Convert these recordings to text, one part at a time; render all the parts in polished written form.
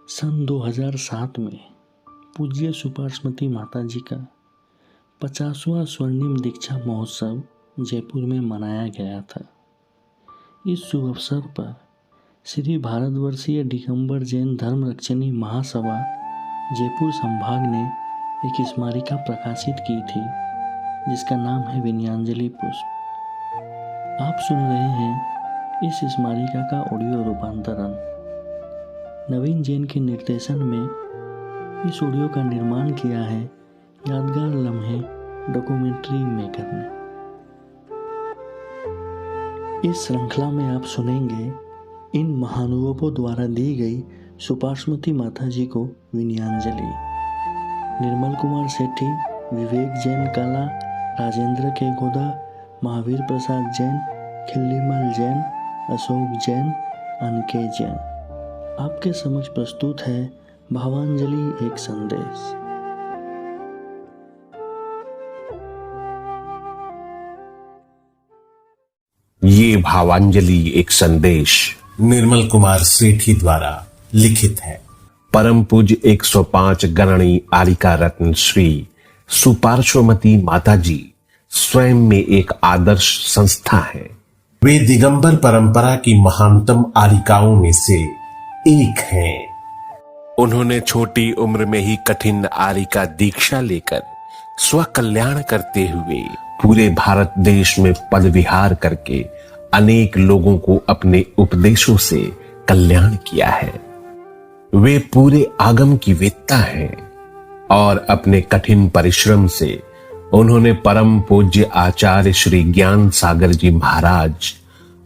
सन 2007 में पूज्य सुपार्श्वती माता जी का 50वां स्वर्णिम दीक्षा महोत्सव जयपुर में मनाया गया था। इस शुभ अवसर पर श्री भारतवर्षीय दिगंबर जैन धर्म रक्षणी महासभा जयपुर संभाग ने एक स्मारिका प्रकाशित की थी जिसका नाम है विनयांजलि पुष्प। आप सुन रहे हैं इस स्मारिका का ऑडियो रूपांतरण। नवीन जैन के निर्देशन में इस ऑडियो का निर्माण किया है यादगार लम्हे डॉक्यूमेंट्री मेकर ने। इस श्रृंखला में आप सुनेंगे इन महानुभावों द्वारा दी गई सुपार्श्वती माता जी को विनयांजलि। निर्मल कुमार सेठी, विवेक जैन काला, राजेंद्र के गोदा, महावीर प्रसाद जैन, खिल्लीमल जैन, अशोक जैन, अनके जैन। आपके समक्ष प्रस्तुत है भावांजलि एक संदेश। ये भावांजलि एक संदेश निर्मल कुमार सेठी द्वारा लिखित है। परम पूज्य 105 गणनी आलिका रत्न श्री सुपार्श्वती माता जी स्वयं में एक आदर्श संस्था है। वे दिगंबर परंपरा की महानतम आलिकाओं में से एक हैं। उन्होंने छोटी उम्र में ही कठिन आलिका दीक्षा लेकर स्व कल्याण करते हुए पूरे भारत देश में पद विहार करके अनेक लोगों को अपने उपदेशों से कल्याण किया है। वे पूरे आगम की वेत्ता हैं और अपने कठिन परिश्रम से उन्होंने परम पूज्य आचार्य श्री ज्ञान सागर जी महाराज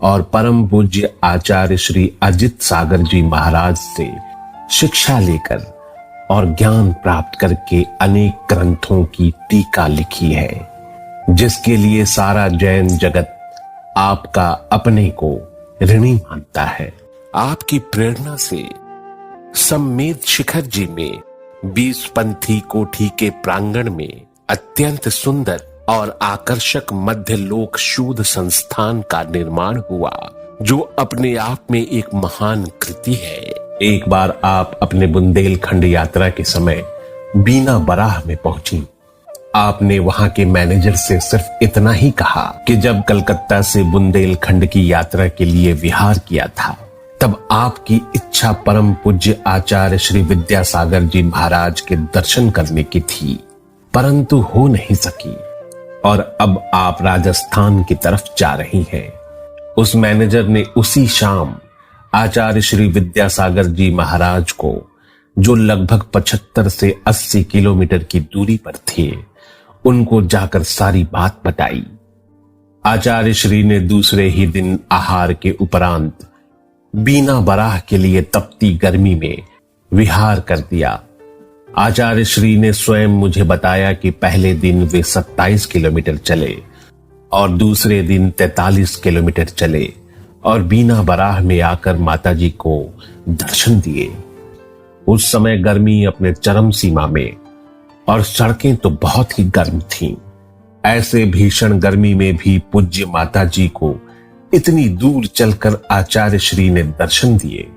और परम पूज्य आचार्य श्री अजित सागर जी महाराज से शिक्षा लेकर और ज्ञान प्राप्त करके अनेक ग्रंथों की टीका लिखी है, जिसके लिए सारा जैन जगत आपका अपने को ऋणी मानता है। आपकी प्रेरणा से सम्मेद शिखर जी में 20 पंथी कोठी के प्रांगण में अत्यंत सुंदर और आकर्षक मध्य लोक शोध संस्थान का निर्माण हुआ, जो अपने आप में एक महान कृति है। एक बार आप अपने बुंदेलखंड यात्रा के समय बीना बराह में पहुंची। आपने वहां के मैनेजर से सिर्फ इतना ही कहा कि जब कलकत्ता से बुंदेलखंड की यात्रा के लिए विहार किया था, तब आपकी इच्छा परम पूज्य आचार्य श्री विद्यासागर जी महाराज के दर्शन करने की थी, परंतु हो नहीं सकी और अब आप राजस्थान की तरफ जा रही हैं। उस मैनेजर ने उसी शाम आचार्य श्री विद्यासागर जी महाराज को, जो लगभग 75 से 80 किलोमीटर की दूरी पर थे, उनको जाकर सारी बात बताई। आचार्य श्री ने दूसरे ही दिन आहार के उपरांत बीना बराह के लिए तपती गर्मी में विहार कर दिया। आचार्य श्री ने स्वयं मुझे बताया कि पहले दिन वे 27 किलोमीटर चले और दूसरे दिन 43 किलोमीटर चले और बीना बराह में आकर माताजी को दर्शन दिए। उस समय गर्मी अपने चरम सीमा में और सड़कें तो बहुत ही गर्म थीं। ऐसे भीषण गर्मी में भी पूज्य माताजी को इतनी दूर चलकर आचार्य श्री ने दर्शन दिए।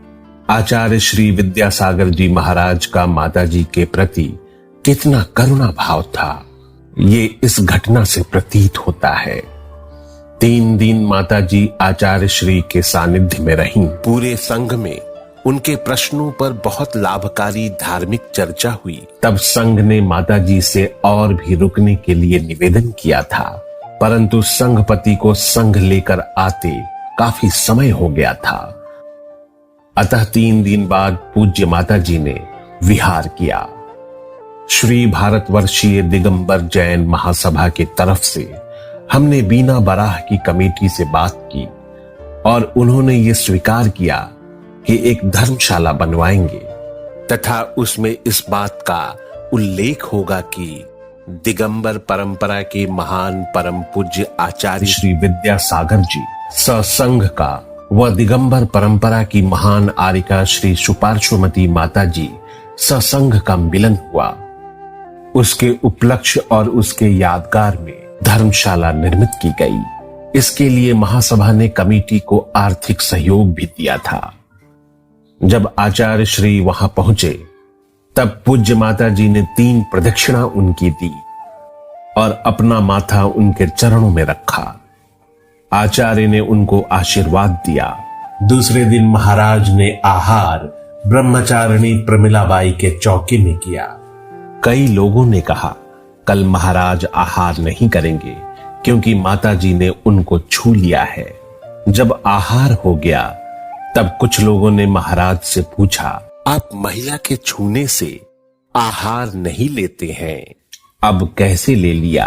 आचार्य श्री विद्यासागर जी महाराज का माताजी के प्रति कितना करुणा भाव था, ये इस घटना से प्रतीत होता है। 3 दिन माताजी आचार्य श्री के सानिध्य में रहीं। पूरे संघ में उनके प्रश्नों पर बहुत लाभकारी धार्मिक चर्चा हुई। तब संघ ने माताजी से और भी रुकने के लिए निवेदन किया था, परंतु संघपति को संघ लेकर आते काफी समय हो गया था। अतः 3 दिन बाद पूज्य माताजी ने विहार किया। श्री भारतवर्षीय दिगंबर जैन महासभा की तरफ से हमने बीना बराह की कमेटी से बात की और उन्होंने ये स्वीकार किया कि एक धर्मशाला बनवाएंगे तथा उसमें इस बात का उल्लेख होगा कि दिगंबर परंपरा के महान परम पूज्य आचार्य श्री विद्यासागर जी सत्संग का व दिगंबर परंपरा की महान आलिका श्री सुपार्श्वती माता जी सत्संग का मिलन हुआ। उसके उपलक्ष्य और उसके यादगार में धर्मशाला निर्मित की गई। इसके लिए महासभा ने कमेटी को आर्थिक सहयोग भी दिया था। जब आचार्य श्री वहां पहुंचे तब पूज्य माता जी ने 3 प्रदक्षिणा उनकी दी और अपना माथा उनके चरणों में रखा। आचार्य ने उनको आशीर्वाद दिया। दूसरे दिन महाराज ने आहार ब्रह्मचारिणी प्रमिलाबाई के चौके में किया। कई लोगों ने कहा कल महाराज आहार नहीं करेंगे क्योंकि माताजी ने उनको छू लिया है। जब आहार हो गया तब कुछ लोगों ने महाराज से पूछा, आप महिला के छूने से आहार नहीं लेते हैं, अब कैसे ले लिया?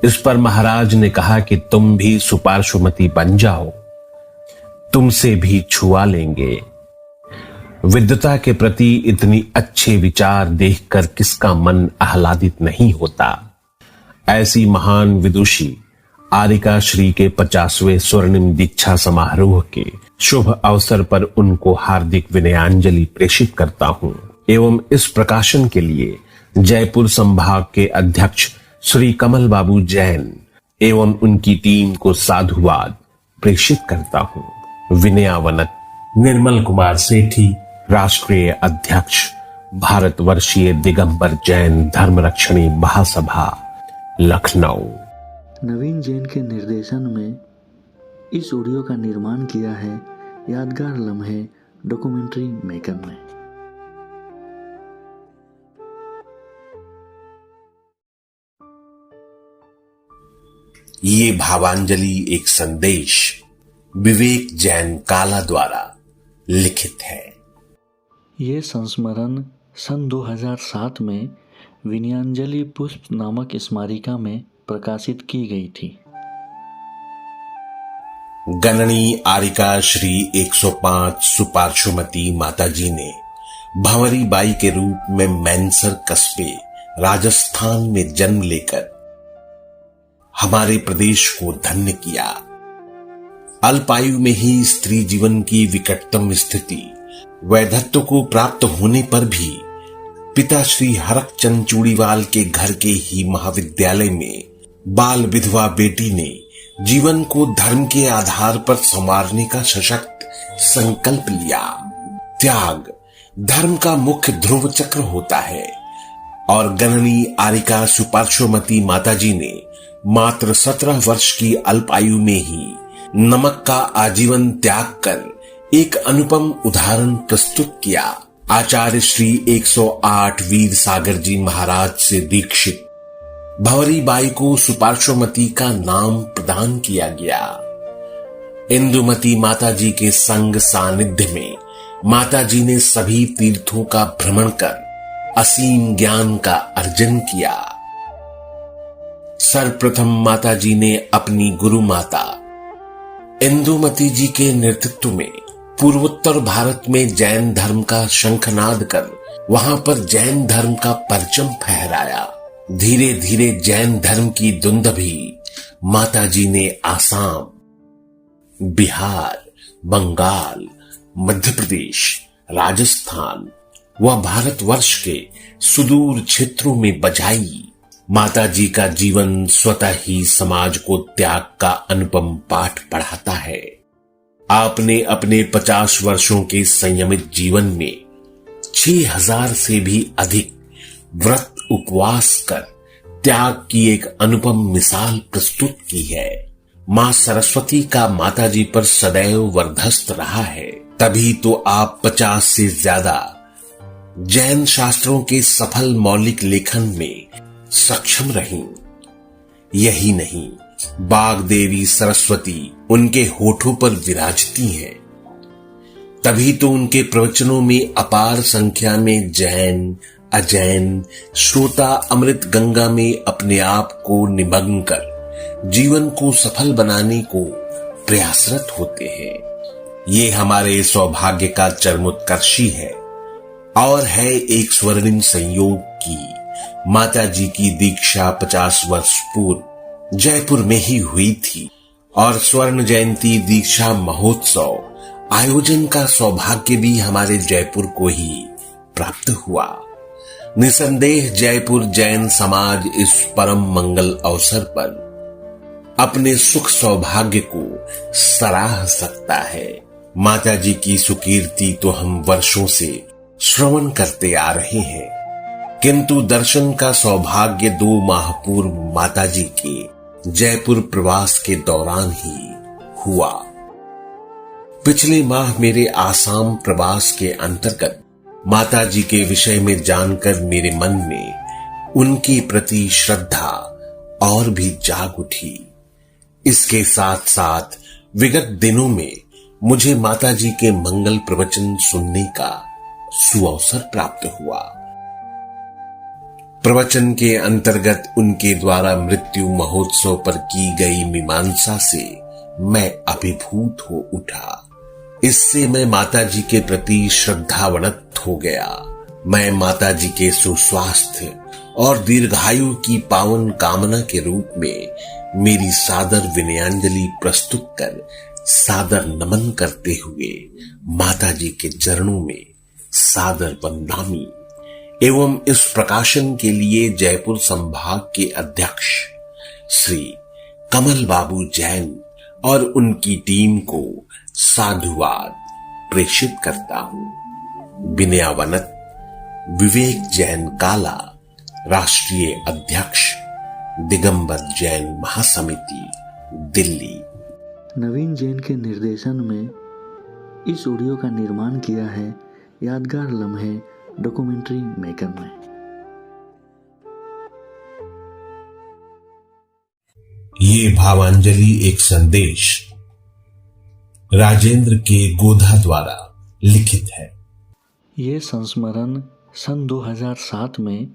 इस पर महाराज ने कहा कि तुम भी सुपार्श्वमती बन जाओ, तुमसे भी छुआ लेंगे। विद्वता के प्रति इतनी अच्छे विचार देखकर किसका मन आह्लादित नहीं होता। ऐसी महान विदुषी आरिका श्री के 50वें स्वर्णिम दीक्षा समारोह के शुभ अवसर पर उनको हार्दिक विनयांजलि प्रेषित करता हूं एवं इस प्रकाशन के लिए जयपुर संभाग के अध्यक्ष श्री कमल बाबू जैन एवं उनकी टीम को साधुवाद प्रेषित करता हूं। विनयावनत निर्मल कुमार सेठी, राष्ट्रीय अध्यक्ष भारतवर्षीय दिगंबर जैन धर्मरक्षणी महासभा, लखनऊ। नवीन जैन के निर्देशन में इस ऑडियो का निर्माण किया है यादगार लम्हे डॉक्यूमेंट्री मेकर ने। ये भावांजलि एक संदेश विवेक जैन काला द्वारा लिखित है। ये संस्मरण सन 2007 में विनयांजलि पुष्प नामक स्मारिका में प्रकाशित की गई थी। गणनी आरिका श्री 105 सुपार्श्वमती माताजी ने भंवरी बाई के रूप में मैनसर कस्बे राजस्थान में जन्म लेकर हमारे प्रदेश को धन्य किया। अल्पायु में ही स्त्री जीवन की विकटतम स्थिति, वैधत्व को प्राप्त होने पर भी पिता श्री हरक चंद चूड़ीवाल के घर के ही महाविद्यालय में बाल विधवा बेटी ने जीवन को धर्म के आधार पर संवारने का सशक्त संकल्प लिया। त्याग धर्म का मुख्य ध्रुव चक्र होता है और गणनी आरिका सुपार्श्वमती माताजी ने मात्र 17 वर्ष की अल्पायु में ही नमक का आजीवन त्याग कर एक अनुपम उदाहरण प्रस्तुत किया। आचार्य श्री 108 वीर सागर जी महाराज से दीक्षित भंवरी बाई को सुपार्श्वमती का नाम प्रदान किया गया। इंदुमती माताजी के संग सानिध्य में माताजी ने सभी तीर्थों का भ्रमण कर असीम ज्ञान का अर्जन किया। सर्वप्रथम माताजी ने अपनी गुरु माता इंदुमती जी के नेतृत्व में पूर्वोत्तर भारत में जैन धर्म का शंखनाद कर वहां पर जैन धर्म का परचम फहराया। धीरे धीरे जैन धर्म की धुंध भी माताजी ने आसाम, बिहार, बंगाल, मध्य प्रदेश, राजस्थान व भारतवर्ष के सुदूर क्षेत्रों में बजाई। माताजी का जीवन स्वतः ही समाज को त्याग का अनुपम पाठ पढ़ाता है। आपने अपने 50 वर्षों के संयमित जीवन में 6000 से भी अधिक व्रत उपवास कर त्याग की एक अनुपम मिसाल प्रस्तुत की है। मां सरस्वती का माताजी पर सदैव वर्धस्त रहा है, तभी तो आप 50 से ज्यादा जैन शास्त्रों के सफल मौलिक लेखन में सक्षम रहीं। यही नहीं, बाग देवी सरस्वती उनके होठों पर विराजती हैं। तभी तो उनके प्रवचनों में अपार संख्या में जैन अजैन श्रोता अमृत गंगा में अपने आप को निमग्न कर जीवन को सफल बनाने को प्रयासरत होते हैं। ये हमारे सौभाग्य का चरमोत्कर्षी है और है एक स्वर्णिम संयोग की माता जी की दीक्षा 50 वर्ष पूर्व जयपुर में ही हुई थी और स्वर्ण जयंती दीक्षा महोत्सव आयोजन का सौभाग्य भी हमारे जयपुर को ही प्राप्त हुआ। निसंदेह जयपुर जैन समाज इस परम मंगल अवसर पर अपने सुख सौभाग्य को सराह सकता है। माता जी की सुकीर्ति तो हम वर्षों से श्रवण करते आ रहे हैं, किंतु दर्शन का सौभाग्य 2 माह पूर्व माता जी के जयपुर प्रवास के दौरान ही हुआ। पिछले माह मेरे आसाम प्रवास के अंतर्गत माता जी के विषय में जानकर मेरे मन में उनके प्रति श्रद्धा और भी जाग उठी। इसके साथ साथ विगत दिनों में मुझे माता जी के मंगल प्रवचन सुनने का सुअवसर प्राप्त हुआ। प्रवचन के अंतर्गत उनके द्वारा मृत्यु महोत्सव पर की गई मीमांसा से मैं अभिभूत हो उठा। इससे मैं माता जी के प्रति श्रद्धावनत हो गया। मैं माता जी के सुस्वास्थ्य और दीर्घायु की पावन कामना के रूप में मेरी सादर विनयांजलि प्रस्तुत कर सादर नमन करते हुए माता जी के चरणों में सादर वंदनामी एवं इस प्रकाशन के लिए जयपुर संभाग के अध्यक्ष श्री कमल बाबू जैन और उनकी टीम को साधुवाद प्रेषित करता हूं। विनयावनत विवेक जैन काला, राष्ट्रीय अध्यक्ष दिगंबर जैन महासमिति, दिल्ली। नवीन जैन के निर्देशन में इस ऑडियो का निर्माण किया है यादगार लम्हे डॉक्यूमेंट्री मेकर ने। ये भावांजलि एक संदेश राजेंद्र के गोधा द्वारा लिखित है। ये संस्मरण सन 2007 में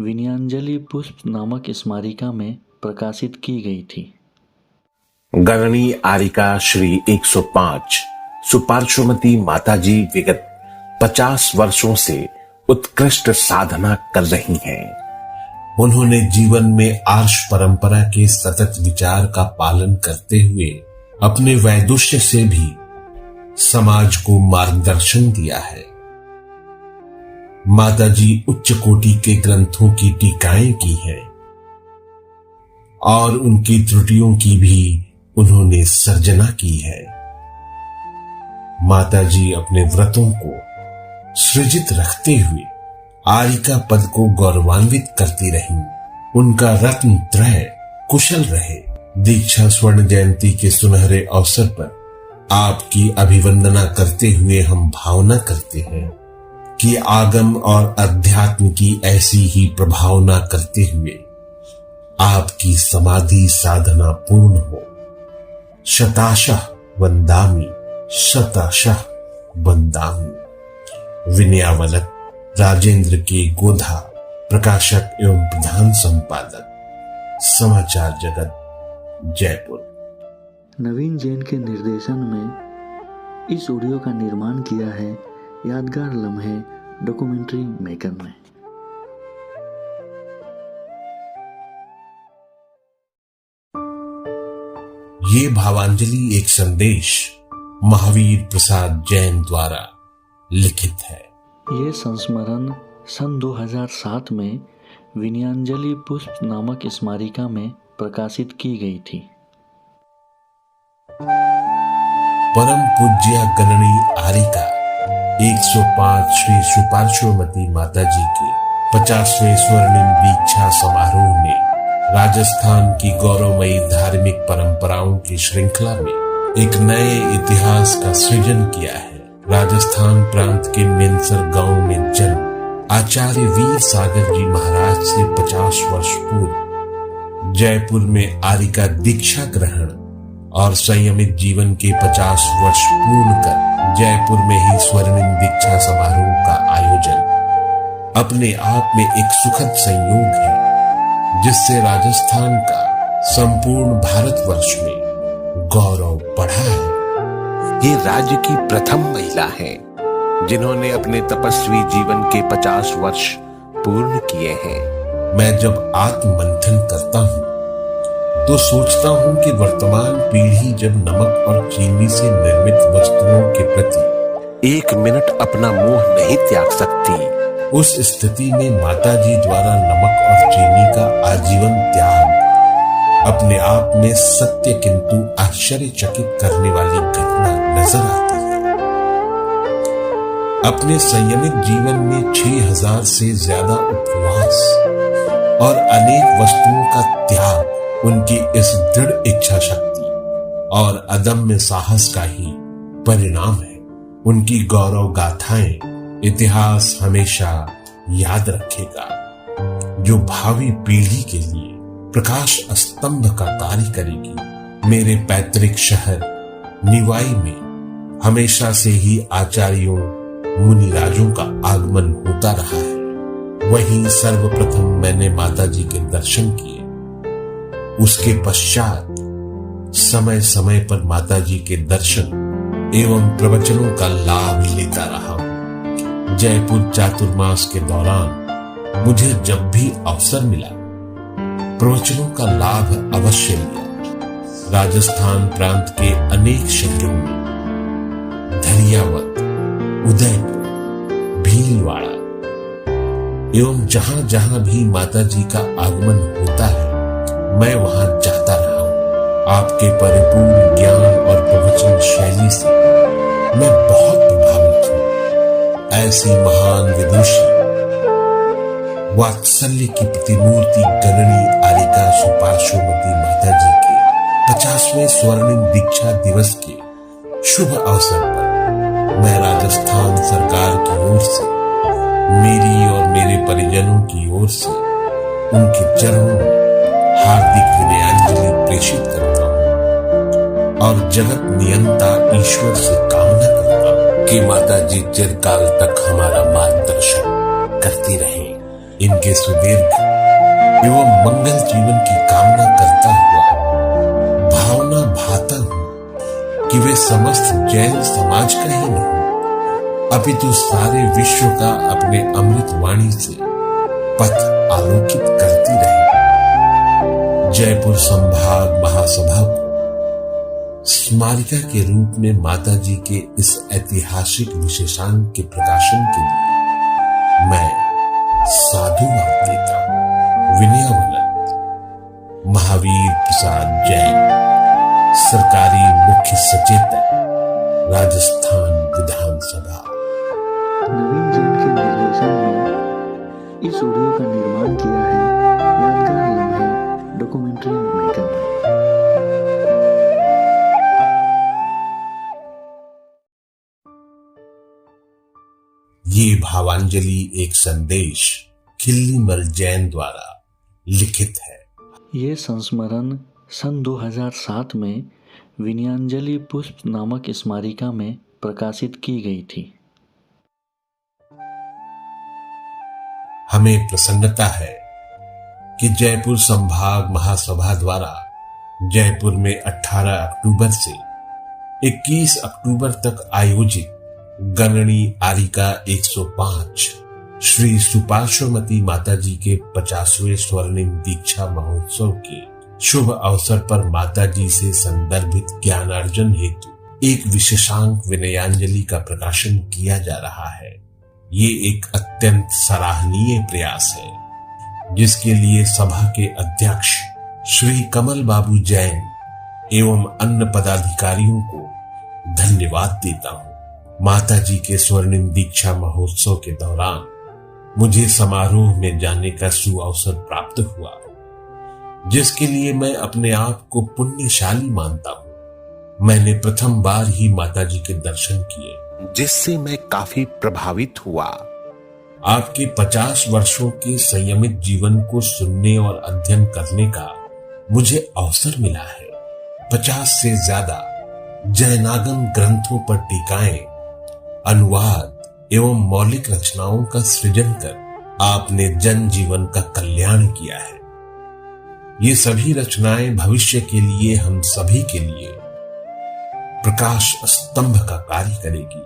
विनयांजलि पुष्प नामक स्मारिका में प्रकाशित की गई थी। गणनी आरिका श्री 105 सुपार्श्वमती माताजी विगत 50 वर्षों से उत्कृष्ट साधना कर रही हैं। उन्होंने जीवन में आर्ष परंपरा के सतत विचार का पालन करते हुए अपने वैदुष्य से भी समाज को मार्गदर्शन दिया है। माताजी उच्च कोटि के ग्रंथों की टीकाएं की हैं और उनकी त्रुटियों की भी उन्होंने सर्जना की है। माताजी अपने व्रतों को सृजित रखते हुए आरिका पद को गौरवान्वित करती रहीं। उनका रत्न त्रय कुशल रहे। दीक्षा स्वर्ण जयंती के सुनहरे अवसर पर आपकी अभिवंदना करते हुए हम भावना करते हैं कि आगम और अध्यात्म की ऐसी ही प्रभावना करते हुए आपकी समाधि साधना पूर्ण हो। शताशः वंदामि, शताशः वंदामि। विनयावनत राजेंद्र के गोधा, प्रकाशक एवं प्रधान संपादक, समाचार जगत, जयपुर। नवीन जैन के निर्देशन में इस ऑडियो का निर्माण किया है यादगार लम्हे डॉक्यूमेंट्री मेकर ने। ये भावांजलि एक संदेश महावीर प्रसाद जैन द्वारा लिखित है। ये संस्मरण सन 2007 में विनयांजलि पुष्प नामक स्मारिका में प्रकाशित की गई थी। परम पूज्य गणनी आरिका 105 श्री सुपार्श्वमती माताजी के 50वें स्वर्णिम दीक्षा समारोह ने राजस्थान की गौरवमयी धार्मिक परंपराओं की श्रृंखला में एक नए इतिहास का सृजन किया है। राजस्थान प्रांत के मेंसर गांव में जन्म आचार्य वीर सागर जी महाराज से 50 वर्ष पूर्व जयपुर में आरिका दीक्षा ग्रहण और संयमित जीवन के 50 वर्ष पूर्ण कर जयपुर में ही स्वर्णिम दीक्षा समारोह का आयोजन अपने आप में एक सुखद संयोग है, जिससे राजस्थान का संपूर्ण भारतवर्ष में गौरव बढ़ा है। ये राज्य की प्रथम महिला हैं जिन्होंने अपने तपस्वी जीवन के 50 वर्ष पूर्ण किए हैं। मैं जब आत्ममंथन करता हूँ तो सोचता हूँ कि वर्तमान पीढ़ी जब नमक और चीनी से निर्मित वस्तुओं के प्रति एक मिनट अपना मोह नहीं त्याग सकती, उस स्थिति में माताजी द्वारा नमक और चीनी का आजीवन त्याग अपने आप में सत्य किंतु आश्चर्यचकित करने वाली घटना नजर आती है। अपने संयमित जीवन में 6000 से ज्यादा उपवास और अनेक वस्तुओं का त्याग उनकी इस दृढ़ इच्छा शक्ति और अदम्य साहस का ही परिणाम है। उनकी गौरव गाथाएं इतिहास हमेशा याद रखेगा, जो भावी पीढ़ी के लिए प्रकाश स्तंभ का कार्य करेगी। मेरे पैतृक शहर निवाई में हमेशा से ही आचार्यों मुनिराजों का आगमन होता रहा है। वहीं सर्वप्रथम मैंने माताजी के दर्शन किए। उसके पश्चात समय समय पर माताजी के दर्शन एवं प्रवचनों का लाभ लेता रहा हूं। जयपुर चातुर्मास के दौरान मुझे जब भी अवसर मिला प्रवचनों का लाभ अवश्य लिया। राजस्थान प्रांत के अनेक शहरों में धरियावत, उदयपुर, भीलवाड़ा एवं जहां जहां भी माताजी का आगमन होता है मैं वहां जाता रहा हूं। आपके परिपूर्ण ज्ञान और प्रवचन शैली से मैं बहुत प्रभावित हूं। ऐसी महान विदुषी वात्सल्य की प्रतिमूर्ति गणनी आरिका सुपार्श्वमती माताजी के 50वें स्वर्णिम दीक्षा दिवस के शुभ अवसर पर मैं राजस्थान सरकार की ओर से, मेरी और मेरे परिजनों की ओर से उनके चरणों में हार्दिक विनयाञ्जलि प्रेषित करता हूं और जगत नियंता ईश्वर से कामना करता हूं कि माताजी चिरकाल तक हमारा मार्गदर्शन करती रहें। इनके सुदीर्घ एवं मंगल जीवन की कामना करता हुआ भावना भाता हूं कि वे समस्त जैन समाज का ही नहीं अपितु सारे विश्व का अपने अमृत वाणी से पथ आलोकित करती रहे। जयपुर संभाग महासभा को स्मारिका के रूप में माताजी के इस ऐतिहासिक विशेषांक के प्रकाशन के लिए मैं साधुवाद देता हूं। विनयावनत महावीर प्रसाद जैन, सरकारी मुख्य सचेतक, राजस्थान विधानसभा। नवीन जैन के निर्देशन में इस ऑडियो का निर्माण किया है यादगार लम्हे डॉक्यूमेंट्री मेकर ने। ये भावांजलि एक संदेश खिल्लीमल जैन द्वारा लिखित है। ये संस्मरण सन 2007 में विनयाञ्जलि पुष्प नामक स्मारिका में प्रकाशित की गई थी। हमें प्रसन्नता है कि जयपुर संभाग महासभा द्वारा जयपुर में 18 अक्टूबर से 21 अक्टूबर तक आयोजित गणनी आरिका 105 श्री सुपार्श्वमती माताजी के 50वें स्वर्णिम दीक्षा महोत्सव के शुभ अवसर पर माताजी से संदर्भित ज्ञानार्जन हेतु एक विशेषांक विनयाञ्जलि का प्रकाशन किया जा रहा है। ये एक अत्यंत सराहनीय प्रयास है जिसके लिए सभा के अध्यक्ष श्री कमल बाबू जैन एवं अन्य पदाधिकारियों को धन्यवाद देता हूं। माताजी के स्वर्णिम दीक्षा महोत्सव के दौरान मुझे समारोह में जाने का सुअवसर प्राप्त हुआ, जिसके लिए मैं अपने आप को पुण्यशाली मानता हूं। मैंने प्रथम बार ही माताजी के दर्शन किए, जिससे मैं काफी प्रभावित हुआ। आपके 50 वर्षों के संयमित जीवन को सुनने और अध्ययन करने का मुझे अवसर मिला है। 50 से ज्यादा जैनागम ग्रंथों पर टीकाएं, अनुवाद एवं मौलिक रचनाओं का सृजन कर आपने जन जीवन का कल्याण किया है। ये सभी रचनाएं भविष्य के लिए हम सभी के लिए प्रकाश स्तंभ का कार्य करेगी।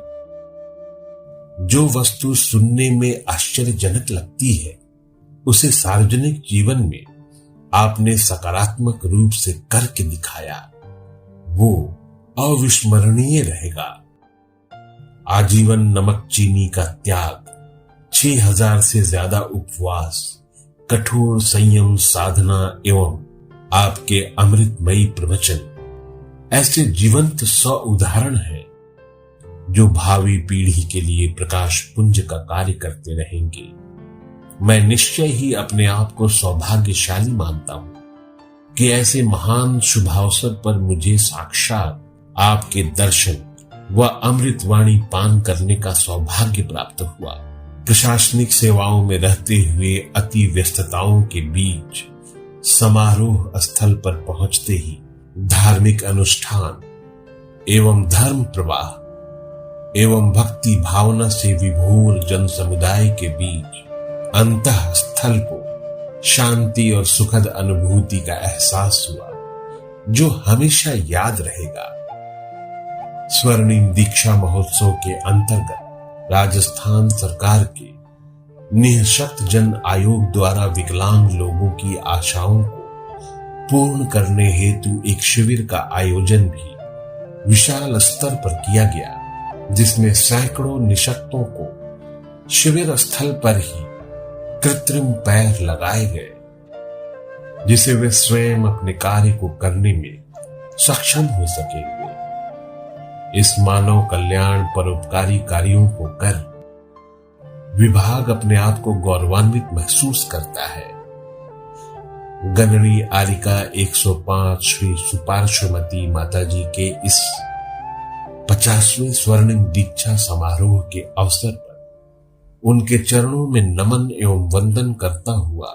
जो वस्तु सुनने में आश्चर्यजनक लगती है, उसे सार्वजनिक जीवन में आपने सकारात्मक रूप से करके दिखाया, वो अविस्मरणीय रहेगा। आजीवन नमक चीनी का त्याग, 6000 से ज्यादा उपवास, कठोर संयम साधना एवं आपके अमृतमयी प्रवचन ऐसे जीवंत 100 उदाहरण हैं जो भावी पीढ़ी के लिए प्रकाश पुंज का कार्य करते रहेंगे। मैं निश्चय ही अपने आप को सौभाग्यशाली मानता हूं कि ऐसे महान शुभावसर पर मुझे साक्षात आपके दर्शन व अमृतवाणी पान करने का सौभाग्य प्राप्त हुआ। प्रशासनिक सेवाओं में रहते हुए अति व्यस्तताओं के बीच समारोह स्थल पर पहुंचते ही धार्मिक अनुष्ठान एवं धर्म प्रवाह एवं भक्ति भावना से विभोर जन समुदाय के बीच अंतः स्थल को शांति और सुखद अनुभूति का एहसास हुआ, जो हमेशा याद रहेगा। स्वर्णिम दीक्षा महोत्सव के अंतर्गत राजस्थान सरकार के निःशक्त जन आयोग द्वारा विकलांग लोगों की आशाओं को पूर्ण करने हेतु एक शिविर का आयोजन भी विशाल स्तर पर किया गया, जिसमें सैकड़ों निःशक्तों को शिविर स्थल पर ही कृत्रिम पैर लगाए गए, जिसे वे स्वयं अपने कार्य को करने में सक्षम हो सकेंगे। इस मानव कल्याण परोपकारी कार्यों को कर विभाग अपने आप को गौरवान्वित महसूस करता है। गणनी आरिका 105 श्री सुपार्श्वमती माताजी के इस 50वें स्वर्णिम दीक्षा समारोह के अवसर पर उनके चरणों में नमन एवं वंदन करता हुआ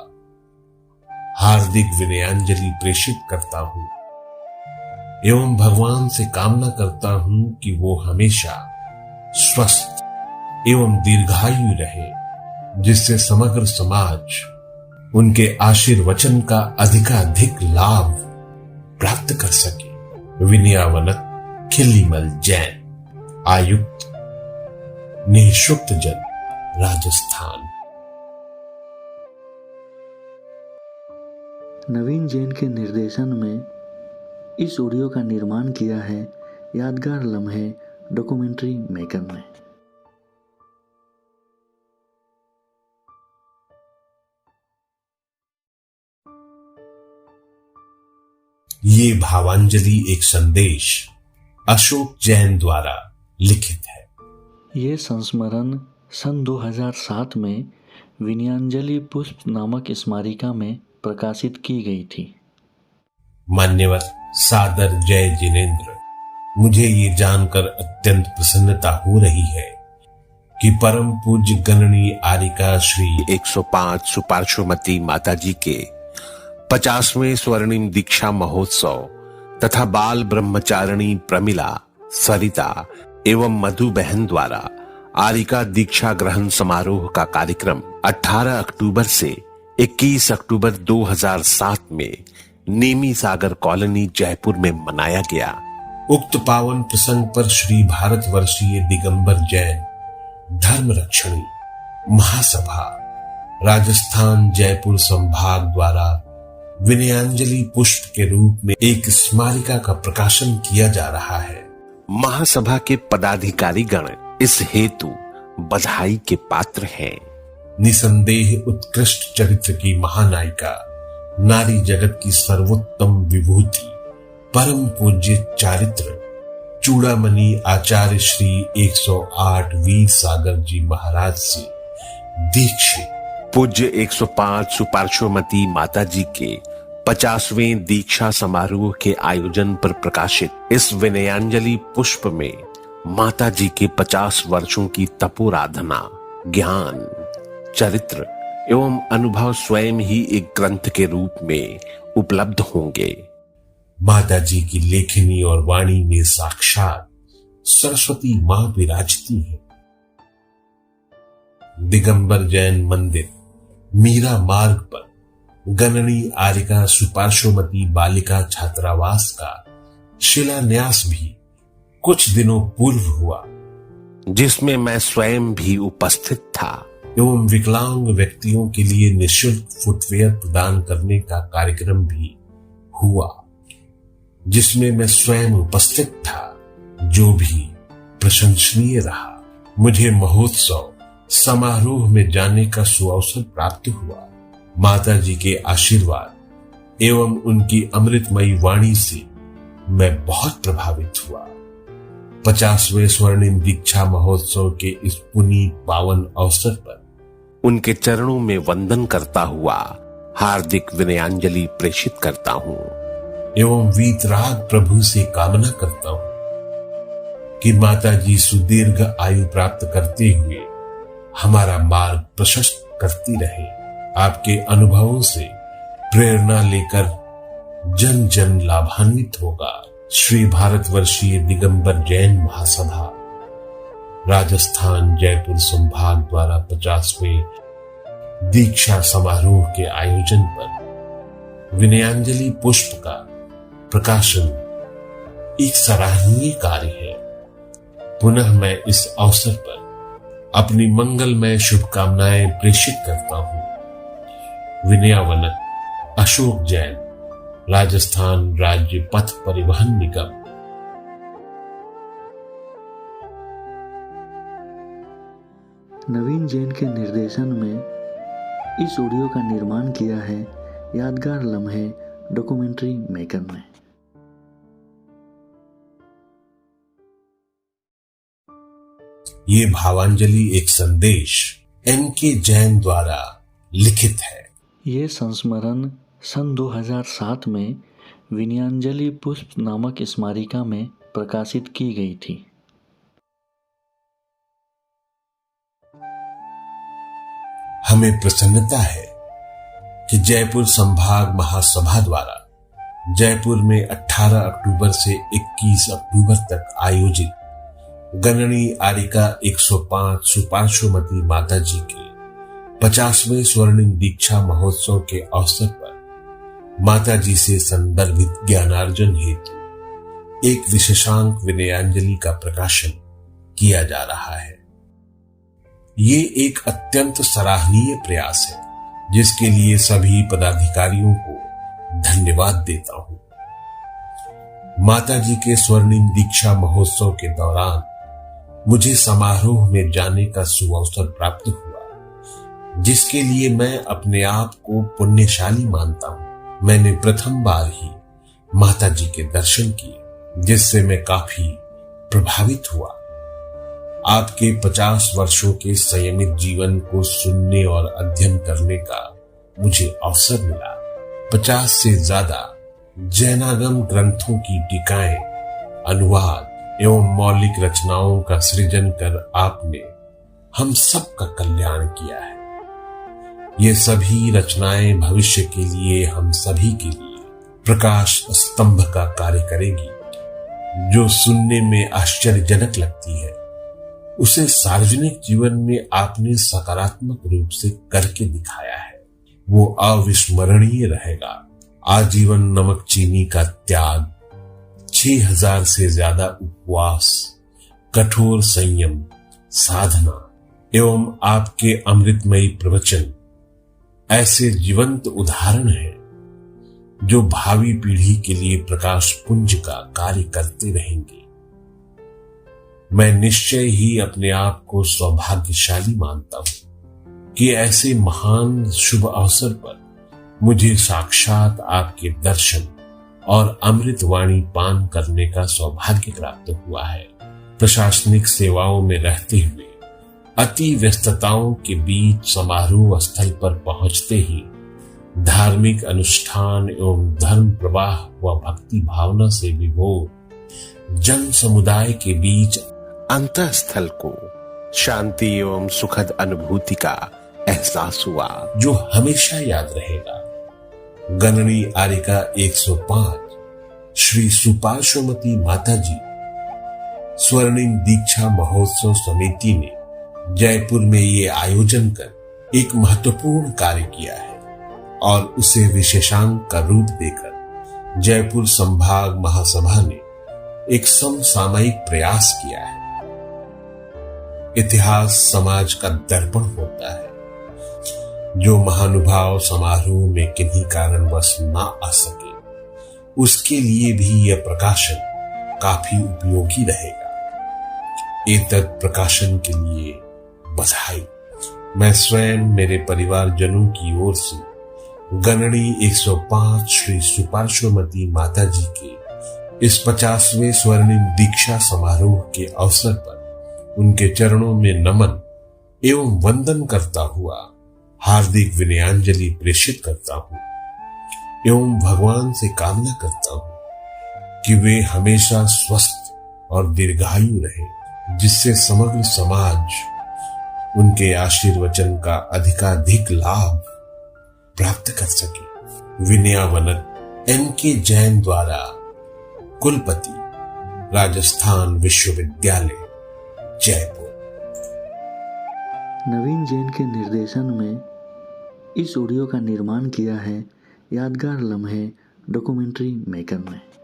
हार्दिक विनयांजलि प्रेषित करता हूं एवं भगवान से कामना करता हूं कि वो हमेशा स्वस्थ एवं दीर्घायु रहे, जिससे समग्र समाज उनके आशीर्वचन का अधिकाधिक लाभ प्राप्त कर सके। विनयावनत खिल्लीमल जैन, आयुक्त, निःशुक्त जन, राजस्थान। नवीन जैन के निर्देशन में इस ऑडियो का निर्माण किया है यादगार लम्हे डॉक्यूमेंट्री मेकर ने। ये भावांजलि एक संदेश अशोक जैन द्वारा लिखित है। ये संस्मरण सन 2007 में विनयांजलि पुष्प नामक स्मारिका में प्रकाशित की गई थी। मान्यवर सादर जय जिनेन्द्र, मुझे ये जानकर अत्यंत प्रसन्नता हो रही है कि परम पूज्य गणनी आरिका श्री 105 सुपार्श्वमती माताजी के 50वें स्वर्णिम दीक्षा महोत्सव तथा बाल ब्रह्मचारिणी प्रमिला, सरिता एवं मधु बहन द्वारा आरिका दीक्षा ग्रहण समारोह का कार्यक्रम 18 अक्टूबर से 21 अक्टूबर 2007 में नेमी सागर कॉलोनी जयपुर में मनाया गया। उक्त पावन प्रसंग पर श्री भारतवर्षीय दिगंबर जैन धर्म रक्षणी महासभा राजस्थान जयपुर संभाग द्वारा विनयांजलि पुष्प के रूप में एक स्मारिका का प्रकाशन किया जा रहा है। महासभा के पदाधिकारी गण इस हेतु बधाई के पात्र हैं। निसंदेह उत्कृष्ट चरित्र की महानायिका, नारी जगत की सर्वोत्तम विभूति, परम पूज्य चारित्र चूड़ामणि आचार्य श्री 108 वीर सागर जी महाराज से दीक्षित पूज्य 105 सुपार्श्वमती माताजी के 50वें दीक्षा समारोह के आयोजन पर प्रकाशित इस विनयांजलि पुष्प में माताजी के 50 वर्षों की तपोराधना, ज्ञान, चरित्र एवं अनुभव स्वयं ही एक ग्रंथ के रूप में उपलब्ध होंगे। माताजी की लेखनी और वाणी में साक्षात सरस्वती मां विराजती है। दिगंबर जैन मंदिर मीरा मार्ग पर गणनी आरिका सुपार्श्वमती बालिका छात्रावास का शिलान्यास भी कुछ दिनों पूर्व हुआ, जिसमें मैं स्वयं भी उपस्थित था एवं विकलांग व्यक्तियों के लिए निःशुल्क फुटवेयर प्रदान करने का कार्यक्रम भी हुआ, जिसमें मैं स्वयं उपस्थित था, जो भी प्रशंसनीय रहा। मुझे महोत्सव समारोह में जाने का सुअवसर प्राप्त हुआ। माताजी के आशीर्वाद एवं उनकी अमृतमयी वाणी से मैं बहुत प्रभावित हुआ। 50वें स्वर्णिम दीक्षा महोत्सव के इस पुनीत पावन अवसर पर उनके चरणों में वंदन करता हुआ हार्दिक विनयांजलि प्रेषित करता हूं एवं वीतराग प्रभु से कामना करता हूं कि माता जी सुदीर्घ आयु प्राप्त करते हुए हमारा मार्ग प्रशस्त करती रहे। आपके अनुभवों से प्रेरणा लेकर जन जन लाभान्वित होगा। श्री भारतवर्षीय दिगंबर जैन महासभा राजस्थान जयपुर संभाग द्वारा 50वें दीक्षा समारोह के आयोजन पर विनयांजलि पुष्प का प्रकाशन एक सराहनीय कार्य है। पुनः मैं इस अवसर पर अपनी मंगलमय शुभकामनाएं प्रेषित करता हूं। विनयावनक अशोक जैन, राजस्थान राज्य पथ परिवहन निगम। नवीन जैन के निर्देशन में इस ऑडियो का निर्माण किया है यादगार लम्हे डॉक्यूमेंट्री मेकर ने। ये भावांजलि एक संदेश एन.के. जैन द्वारा लिखित है। ये संस्मरण सन 2007 में विनयांजलि पुष्प नामक स्मारिका में प्रकाशित की गई थी। हमें प्रसन्नता है कि जयपुर संभाग महासभा द्वारा जयपुर में 18 अक्टूबर से 21 अक्टूबर तक आयोजित गणनी आरिका 105 सुपार्श्वमती माता जी के 50वें स्वर्णिम दीक्षा महोत्सव के अवसर पर माता जी से संदर्भित ज्ञानार्जन हेतु एक विशेषांक विनयांजलि का प्रकाशन किया जा रहा है। ये एक अत्यंत सराहनीय प्रयास है जिसके लिए सभी पदाधिकारियों को धन्यवाद देता हूं। माता जी के स्वर्णिम दीक्षा महोत्सव के दौरान मुझे समारोह में जाने का सुअवसर प्राप्त हुआ, जिसके लिए मैं अपने आप को पुण्यशाली मानता हूं। मैंने प्रथम बार ही माता जी के दर्शन किए, जिससे मैं काफी प्रभावित हुआ। आपके 50 वर्षों के संयमित जीवन को सुनने और अध्ययन करने का मुझे अवसर मिला। 50 से ज्यादा जैनागम ग्रंथों की टीकाएं, अनुवाद एवं मौलिक रचनाओं का सृजन कर आपने हम सब का कल्याण किया है। ये सभी रचनाएं भविष्य के लिए हम सभी के लिए प्रकाश स्तंभ का कार्य करेगी। जो सुनने में आश्चर्यजनक लगती है, उसे सार्वजनिक जीवन में आपने सकारात्मक रूप से करके दिखाया है। वो अविस्मरणीय रहेगा। आजीवन नमक चीनी का त्याग, 6000 से ज्यादा उपवास, कठोर संयम, साधना एवं आपके अमृतमयी प्रवचन ऐसे जीवंत उदाहरण हैं जो भावी पीढ़ी के लिए प्रकाश पुंज का कार्य करते रहेंगे। मैं निश्चय ही अपने आप को सौभाग्यशाली मानता हूं कि ऐसे महान शुभ अवसर पर मुझे साक्षात आपके दर्शन और अमृतवाणी पान करने का सौभाग्य प्राप्त हुआ है। प्रशासनिक सेवाओं में रहते हुए अति व्यस्तताओं के बीच समारोह स्थल पर पहुंचते ही धार्मिक अनुष्ठान एवं धर्म प्रवाह व भक्ति भावना से विभोर जन समुदाय के बीच अंतःस्थल को शांति एवं सुखद अनुभूति का एहसास हुआ, जो हमेशा याद रहेगा। गणनी आरिका 105 श्री सुपार्श्वमती माता जी स्वर्णिम दीक्षा महोत्सव समिति ने जयपुर में ये आयोजन कर एक महत्वपूर्ण कार्य किया है और उसे विशेषांक का रूप देकर जयपुर संभाग महासभा ने एक समसामयिक प्रयास किया है। इतिहास समाज का दर्पण होता है। जो महानुभाव समारोह में किन्हीं कारणवश ना आ सके, उसके लिए भी यह प्रकाशन काफी उपयोगी रहेगा। एतत् प्रकाशन के लिए बधाई। मैं स्वयं मेरे परिवारजनों की ओर से गणनी 105 श्री सुपार्श्वमती माता जी के इस 50वें स्वर्णिम दीक्षा समारोह के अवसर पर उनके चरणों में नमन एवं वंदन करता हुआ हार्दिक विनयांजलि प्रेषित करता हूं एवं भगवान से कामना करता हूं कि वे हमेशा स्वस्थ और दीर्घायु रहे, जिससे समग्र समाज उनके आशीर्वचन का अधिकाधिक लाभ प्राप्त कर सके। विनयावनत एम.के. जैन द्वारा कुलपति, राजस्थान विश्वविद्यालय, जयपुर। नवीन जैन के निर्देशन में इस ऑडियो का निर्माण किया है यादगार लम्हे डॉक्यूमेंट्री मेकर ने।